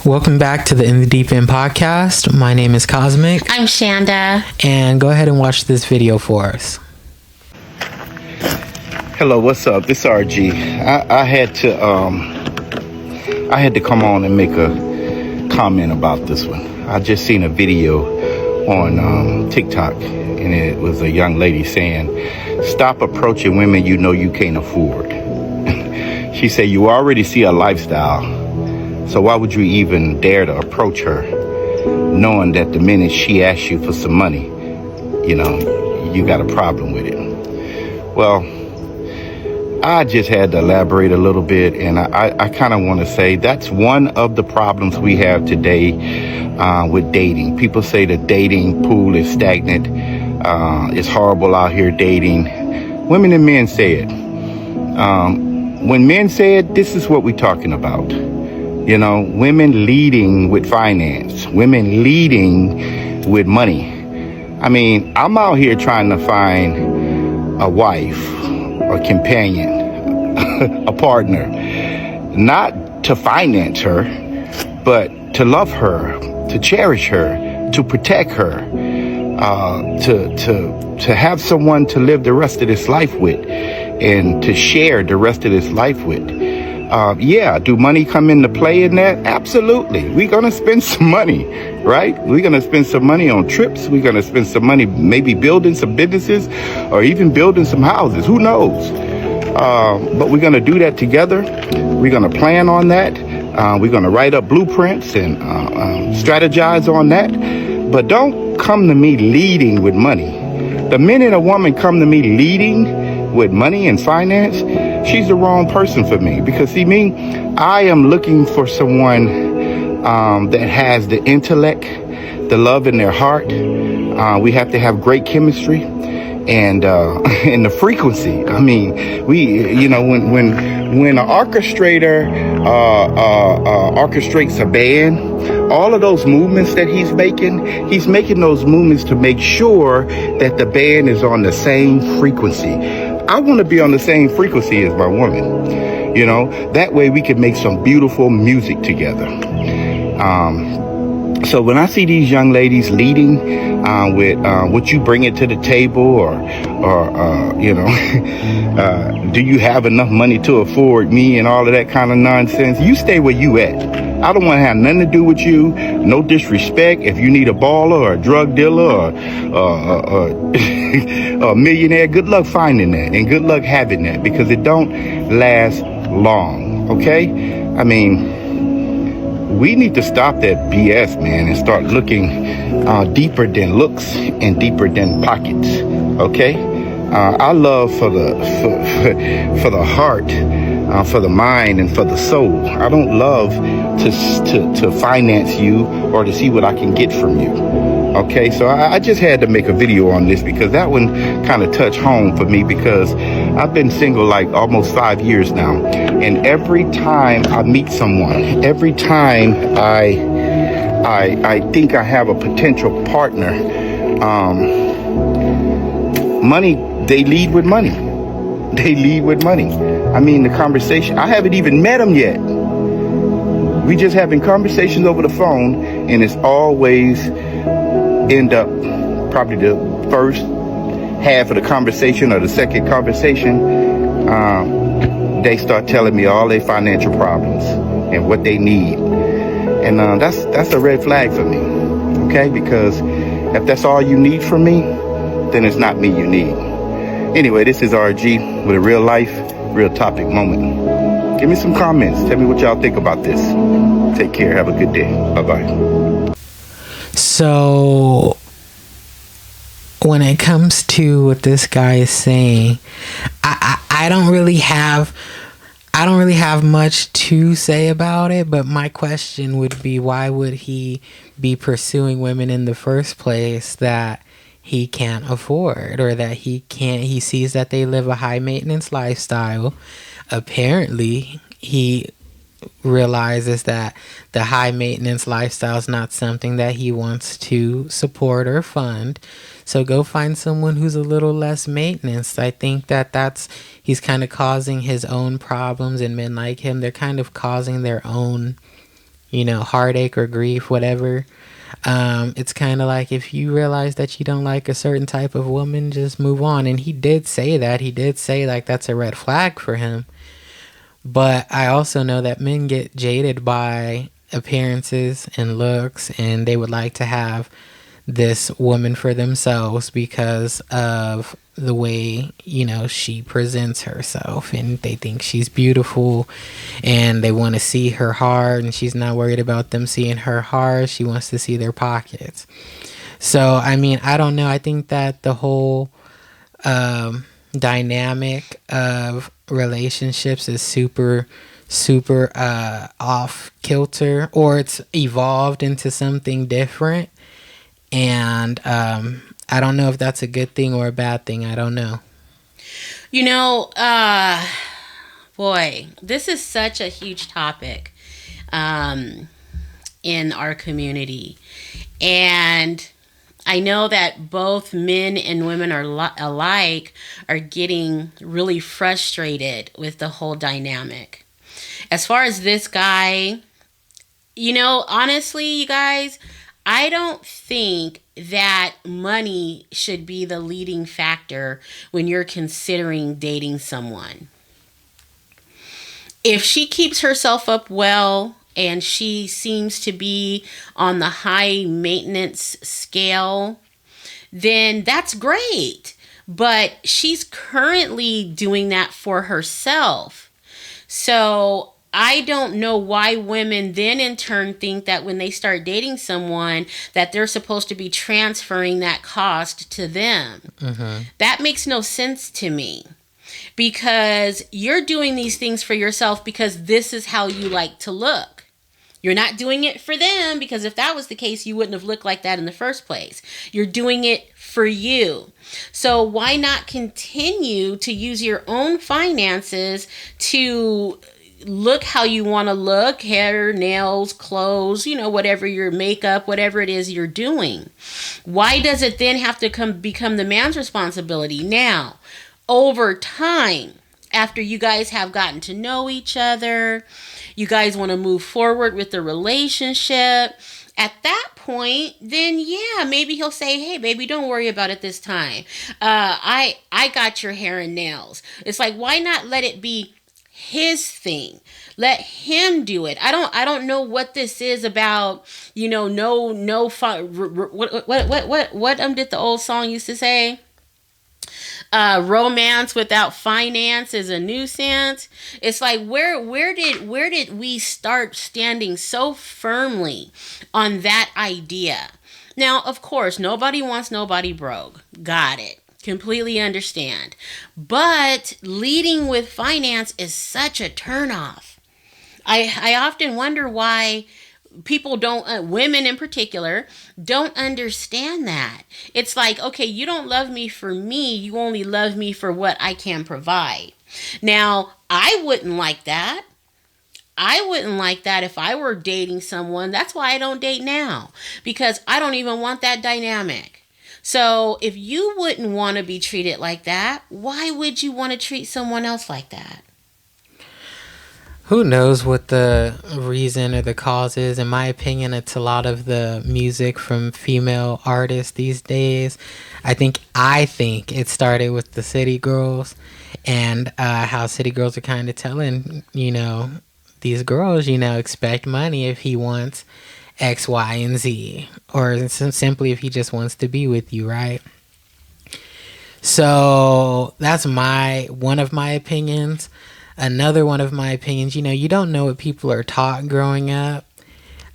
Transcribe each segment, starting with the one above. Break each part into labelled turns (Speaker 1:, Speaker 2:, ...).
Speaker 1: Welcome back to the In the Deep End podcast. My name is Cosmic.
Speaker 2: I'm Shanda.
Speaker 1: And go ahead and watch this video for us.
Speaker 3: Hello, what's up? This is RG. I had to come on and make a comment about this one. I just seen a video on TikTok, and it was a young lady saying, "Stop approaching women you know you can't afford." She said, "You already see a lifestyle. So why would you even dare to approach her, knowing that the minute she asks you for some money, you got a problem with it?" Well, I just had to elaborate a little bit, and I kind of want to say that's one of the problems we have today with dating. People say the dating pool is stagnant. It's horrible out here dating. Women and men say it. When men say it, this is what we're talking about. Women leading with finance, women leading with money. I mean, I'm out here trying to find a wife, a companion, a partner, not to finance her, but to love her, to cherish her, to protect her, to have someone to live the rest of this life with and to share the rest of this life with. Do money come into play in that? Absolutely. We're going to spend some money, right? We're going to spend some money on trips. We're going to spend some money maybe building some businesses or even building some houses. Who knows? But we're going to do that together. We're going to plan on that. We're going to write up blueprints and strategize on that. But don't come to me leading with money. The minute a woman come to me leading with money and finance, she's the wrong person for me. Because see me, I am looking for someone that has the intellect, the love in their heart. We have to have great chemistry and and the frequency. I mean, when an orchestrator orchestrates a band, all of those movements that he's making those movements to make sure that the band is on the same frequency. I want to be on the same frequency as my woman. That way we can make some beautiful music together. So when I see these young ladies leading with what you bring it to the table, or do you have enough money to afford me and all of that kind of nonsense, you stay where you at. I don't want to have nothing to do with you. No disrespect. If you need a baller or a drug dealer or a millionaire, good luck finding that and good luck having that, because it don't last long. Okay? I mean, we need to stop that BS, man, and start looking deeper than looks and deeper than pockets. Okay? I love for the heart, for the mind, and for the soul. I don't love to finance you or to see what I can get from you. Okay, so I just had to make a video on this because that one kind of touched home for me, because I've been single like almost 5 years now, and every time I meet someone, every time I think I have a potential partner, they lead with money. They lead with money. I mean, the conversation, I haven't even met them yet. We just having conversations over the phone, and it's always end up probably the first half of the conversation or the second conversation, they start telling me all their financial problems and what they need. And that's a red flag for me, okay? Because if that's all you need from me, then it's not me you need. Anyway, this is RG with a real life, real topic moment. Give me some comments. Tell me what y'all think about this. Take care. Have a good day. Bye-bye.
Speaker 1: So when it comes to what this guy is saying, I don't really have much to say about it, but my question would be, why would he be pursuing women in the first place that he can't afford, or that he sees that they live a high maintenance lifestyle? Apparently he realizes that the high maintenance lifestyle is not something that he wants to support or fund. So go find someone who's a little less maintenance. I think he's kind of causing his own problems, and men like him, they're kind of causing their own, heartache or grief, whatever. It's kind of like, if you realize that you don't like a certain type of woman, just move on. And he did say that. He did say, like, that's a red flag for him. But I also know that men get jaded by appearances and looks, and they would like to have this woman for themselves because of the way, she presents herself, and they think she's beautiful, and they want to see her heart, and she's not worried about them seeing her heart. She wants to see their pockets. So, I mean, I don't know. I think that the whole dynamic of relationships is super off kilter, or it's evolved into something different. And I don't know if that's a good thing or a bad thing. I don't know.
Speaker 2: Boy, this is such a huge topic in our community. And I know that both men and women are alike are getting really frustrated with the whole dynamic. As far as this guy, honestly, you guys, I don't think that money should be the leading factor when you're considering dating someone. If she keeps herself up well and she seems to be on the high maintenance scale, then that's great. But she's currently doing that for herself. So I don't know why women then in turn think that when they start dating someone that they're supposed to be transferring that cost to them. Mm-hmm. That makes no sense to me, because you're doing these things for yourself because this is how you like to look. You're not doing it for them, because if that was the case, you wouldn't have looked like that in the first place. You're doing it for you. So why not continue to use your own finances to look how you want to look, hair, nails, clothes, whatever, your makeup, whatever it is you're doing? Why does it then have to become the man's responsibility? Now, over time, after you guys have gotten to know each other, you guys want to move forward with the relationship. At that point, then yeah, maybe he'll say, "Hey, baby, don't worry about it this time. I got your hair and nails." It's like, why not let it be his thing? Let him do it. I don't know what this is about. What did the old song used to say? Romance without finance is a nuisance. It's like, where did we start standing so firmly on that idea? Now, of course, nobody wants nobody broke. Got it. Completely understand. But leading with finance is such a turnoff. I often wonder why people don't, women in particular, don't understand that. It's like, okay, you don't love me for me. You only love me for what I can provide. Now, I wouldn't like that. I wouldn't like that if I were dating someone. That's why I don't date now, because I don't even want that dynamic. So if you wouldn't want to be treated like that, why would you want to treat someone else like that?
Speaker 1: Who knows what the reason or the cause is? In my opinion, it's a lot of the music from female artists these days. I think it started with the city girls, and how city girls are kind of telling, these girls, expect money if he wants X, Y, and Z, or simply if he just wants to be with you, right? So that's one of my opinions. Another one of my opinions, you don't know what people are taught growing up.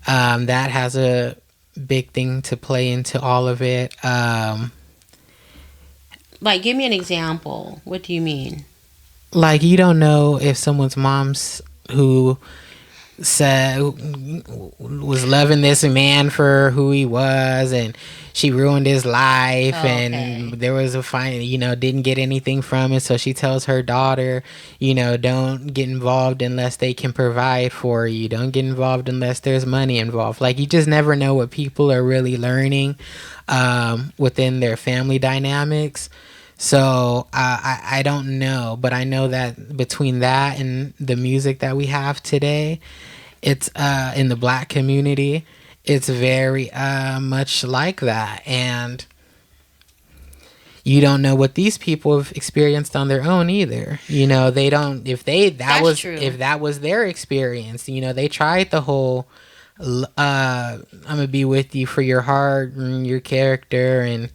Speaker 1: That has a big thing to play into all of it.
Speaker 2: Like, give me an example. What do you mean?
Speaker 1: Like, you don't know if someone's mom's who said was loving this man for who he was, and she ruined his life. And there was a fine, didn't get anything from it, so she tells her daughter, don't get involved unless they can provide for you, don't get involved unless there's money involved. Like, you just never know what people are really learning within their family dynamics. So I don't know, but I know that between that and the music that we have today, It's in the black community, it's very much like that. And you don't know what these people have experienced on their own either. You know, they don't,
Speaker 2: That's true.
Speaker 1: if that was their experience, you know, they tried the whole I'm gonna be with you for your heart and your character and,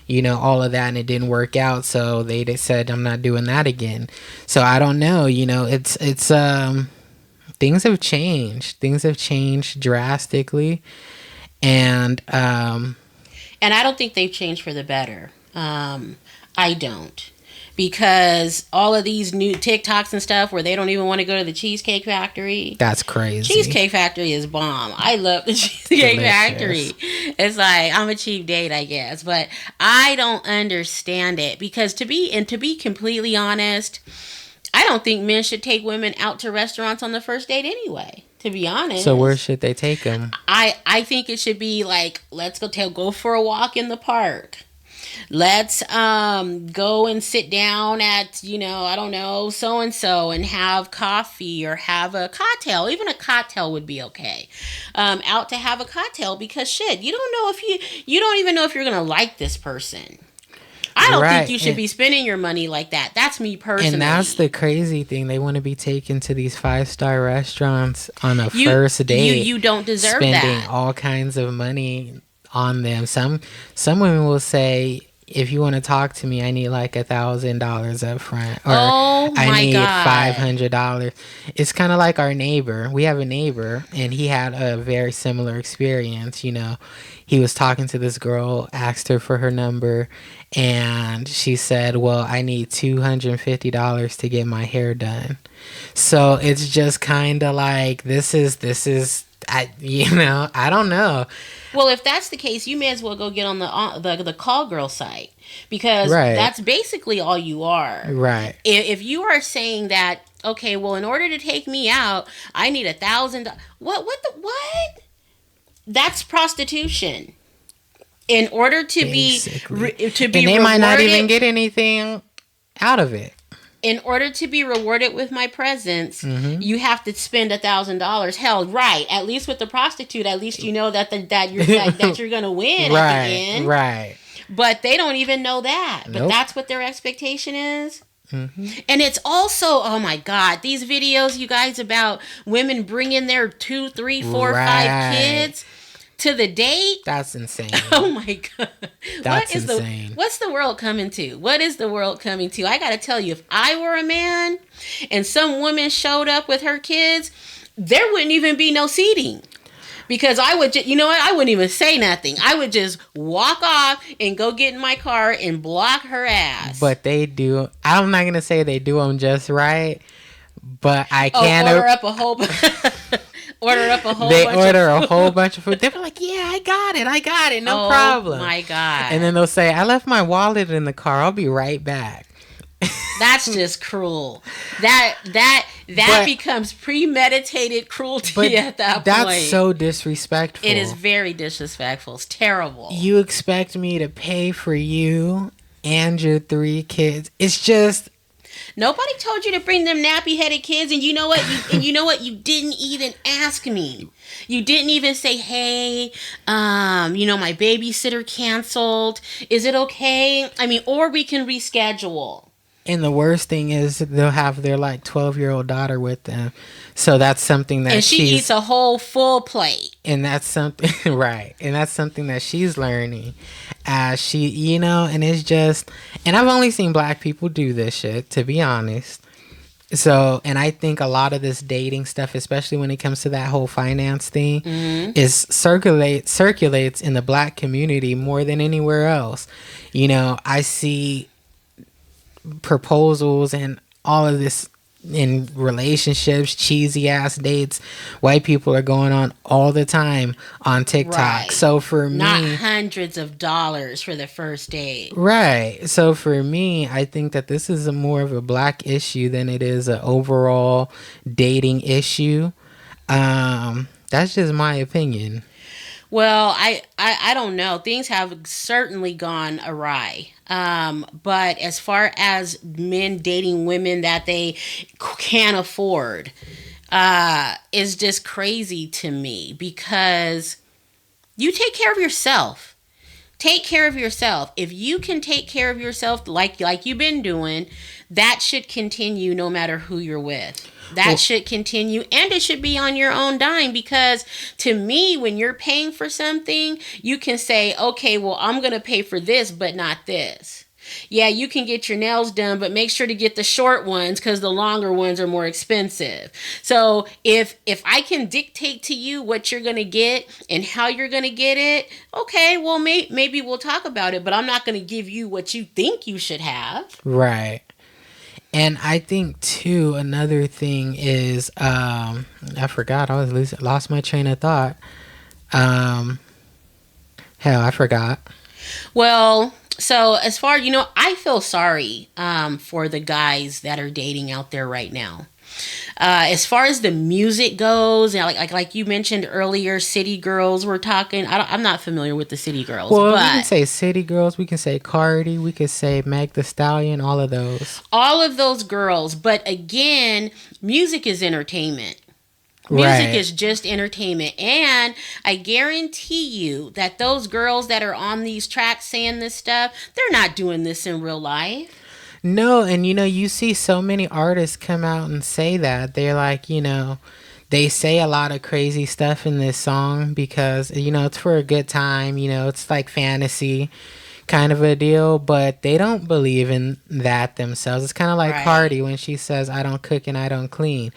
Speaker 1: you know, all of that, and it didn't work out, so they said, I'm not doing that again. So I don't know, you know, it's things have changed drastically. And
Speaker 2: And I don't think they've changed for the better. I don't. Because all of these new TikToks and stuff where they don't even want to go to the Cheesecake Factory.
Speaker 1: that's crazy.
Speaker 2: Cheesecake Factory is bomb. I love the Cheesecake
Speaker 1: Delicious.
Speaker 2: Factory. It's like, I'm a cheap date, I guess. But I don't understand it. Because to be completely honest, I don't think men should take women out to restaurants on the first date anyway. To be honest.
Speaker 1: So where should they take them?
Speaker 2: I think it should be like, let's go for a walk in the park. Let's go and sit down at, you know, I don't know, so and so, and have coffee or have a cocktail. Even a cocktail would be okay. Out to have a cocktail, because shit, you don't even know if you're gonna like this person. I don't think you should be spending your money like that. That's me personally.
Speaker 1: And that's the crazy thing. They want to be taken to these 5-star restaurants on a first date.
Speaker 2: You don't deserve
Speaker 1: spending
Speaker 2: that.
Speaker 1: all kinds of money on them. Some women will say, if you want to talk to me, I need like $1,000 up front, or I need $500. It's kind of like our neighbor. We have a neighbor, and he had a very similar experience. You know, he was talking to this girl, asked her for her number, and she said, well, I need $250 to get my hair done. So it's just kind of like, this is I don't know.
Speaker 2: Well, if that's the case, you may as well go get on the call girl site, because
Speaker 1: Right.
Speaker 2: that's basically all you are.
Speaker 1: Right.
Speaker 2: If you are saying that, okay, well, in order to take me out, I need $1,000. What? That's prostitution. In order to
Speaker 1: Basically.
Speaker 2: to be
Speaker 1: and they might not even
Speaker 2: rewarded-
Speaker 1: get anything out of it.
Speaker 2: in order to be rewarded with my presence,
Speaker 1: Mm-hmm.
Speaker 2: you have to spend $1,000. Hell, right? At least with the prostitute, at least you know that you're gonna win at the end.
Speaker 1: Right.
Speaker 2: But they don't even know that. But
Speaker 1: Nope.
Speaker 2: that's what their expectation is.
Speaker 1: Mm-hmm.
Speaker 2: And it's also, oh my God, these videos, you guys, about women bringing their 2, 3, 4, 5 kids to the date.
Speaker 1: That's insane.
Speaker 2: Oh my God.
Speaker 1: That's insane.
Speaker 2: What's the world coming to? What is the world coming to? I got to tell you, if I were a man and some woman showed up with her kids, there wouldn't even be no seating. Because I would just, you know what? I wouldn't even say nothing. I would just walk off and go get in my car and block her ass.
Speaker 1: But they do. I'm not going to say they do them just right, but I can.
Speaker 2: Order up a whole
Speaker 1: They order a whole bunch of food. They're like, yeah, I got it. No problem.
Speaker 2: Oh my God.
Speaker 1: And then they'll say, I left my wallet in the car. I'll be right back.
Speaker 2: That's just cruel. That becomes premeditated cruelty at that point.
Speaker 1: That's so disrespectful.
Speaker 2: It is very disrespectful. It's terrible.
Speaker 1: You expect me to pay for you and your 3 kids? It's just...
Speaker 2: Nobody told you to bring them nappy-headed kids, and you know what? You didn't even ask me. You didn't even say, "Hey, my babysitter canceled. Is it okay? I mean, or we can reschedule."
Speaker 1: And the worst thing is they'll have their 12-year-old daughter with them. So that's something that
Speaker 2: and she eats a whole full plate.
Speaker 1: And that's something, right. And that's something that she's learning as she, and it's just, and I've only seen black people do this shit, to be honest. So, and I think a lot of this dating stuff, especially when it comes to that whole finance thing, is circulates in the black community more than anywhere else. I see proposals and all of this in relationships, cheesy ass dates white people are going on all the time on TikTok.
Speaker 2: Right.
Speaker 1: So for me,
Speaker 2: not hundreds of dollars for the first date.
Speaker 1: Right. So for me, I think that this is more of a black issue than it is an overall dating issue. That's just my opinion.
Speaker 2: Well, I don't know. Things have certainly gone awry. But as far as men dating women that they can't afford, is just crazy to me, because you take care of yourself. Take care of yourself. If you can take care of yourself like you've been doing, that should continue no matter who you're with. That should continue, and it should be on your own dime, because to me, when you're paying for something, you can say, okay, well, I'm going to pay for this, but not this. Yeah, you can get your nails done, but make sure to get the short ones, because the longer ones are more expensive. So if I can dictate to you what you're going to get and how you're going to get it, okay, well, maybe we'll talk about it, but I'm not going to give you what you think you should have.
Speaker 1: Right. And I think too, another thing is, I forgot. Lost my train of thought. Hell, I forgot.
Speaker 2: Well, so as far, I feel sorry for the guys that are dating out there right now. As far as the music goes, like you mentioned earlier, city girls were talking. I'm not familiar with the city girls.
Speaker 1: Well,
Speaker 2: but
Speaker 1: we can say city girls. We can say Cardi. We could say Meg the Stallion. All of those.
Speaker 2: All of those girls. But again, music is entertainment. Music is just entertainment. And I guarantee you that those girls that are on these tracks saying this stuff, they're not doing this in real life.
Speaker 1: No, and you see so many artists come out and say that. They're like, they say a lot of crazy stuff in this song because, it's for a good time. It's like fantasy kind of a deal, but they don't believe in that themselves. It's kind of like Cardi when she says, I don't cook and I don't clean.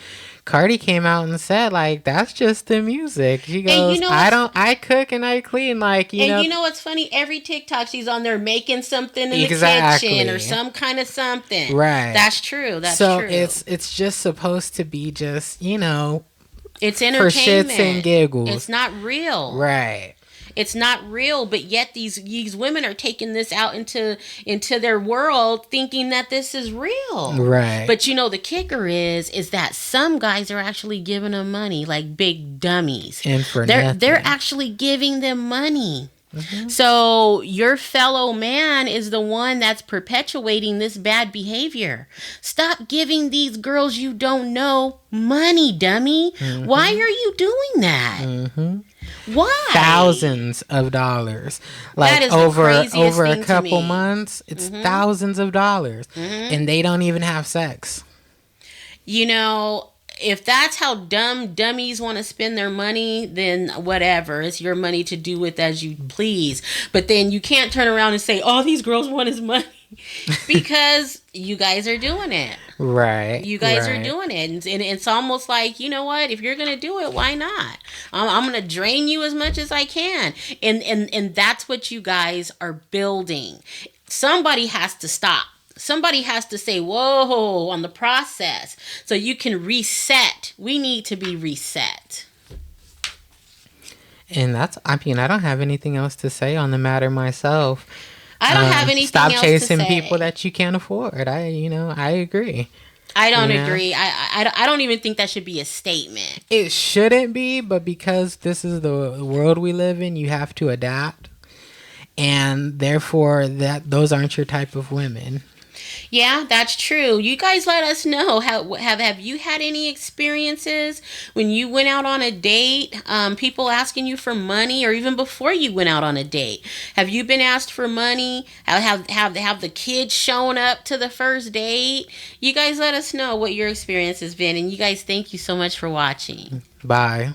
Speaker 1: Cardi came out and said, like, that's just the music. She goes, I cook and I clean, like, you know.
Speaker 2: You know what's funny? Every TikTok she's on there making something in the kitchen or some kind of something.
Speaker 1: Right.
Speaker 2: That's true. That's
Speaker 1: true.
Speaker 2: So
Speaker 1: it's just supposed to be just,
Speaker 2: it's entertainment.
Speaker 1: For shits and giggles.
Speaker 2: It's not real.
Speaker 1: Right.
Speaker 2: It's not real, but yet these women are taking this out into their world thinking that this is real.
Speaker 1: Right.
Speaker 2: But the kicker is that some guys are actually giving them money, like big dummies.
Speaker 1: And for
Speaker 2: they're actually giving them money. Mm-hmm. So your fellow man is the one that's perpetuating this bad behavior. Stop giving these girls you don't know money, dummy. Mm-hmm. Why are you doing that? Mm-hmm. Why?
Speaker 1: Thousands of dollars. Like over a couple months, it's thousands of dollars. Mm-hmm. And they don't even have sex.
Speaker 2: If that's how dummies want to spend their money, then whatever. It's your money to do with as you please. But then you can't turn around and say, all these girls want is money. Because you guys are doing it.
Speaker 1: Right.
Speaker 2: You guys are doing it. And it's almost like, you know what? If you're going to do it, why not? I'm going to drain you as much as I can. And that's what you guys are building. Somebody has to stop. Somebody has to say, whoa, on the process. So you can reset. We need to be reset.
Speaker 1: And I don't have anything else to say on the matter myself.
Speaker 2: I don't have anything else to say.
Speaker 1: Stop chasing people that you can't afford. I agree.
Speaker 2: I don't agree. I don't even think that should be a statement.
Speaker 1: It shouldn't be, but because this is the world we live in, you have to adapt. And therefore, those aren't your type of women.
Speaker 2: Yeah, that's true. You guys let us know. Have you had any experiences when you went out on a date? People asking you for money, or even before you went out on a date? Have you been asked for money? Have the kids shown up to the first date? You guys let us know what your experience has been. And you guys, thank you so much for watching.
Speaker 1: Bye.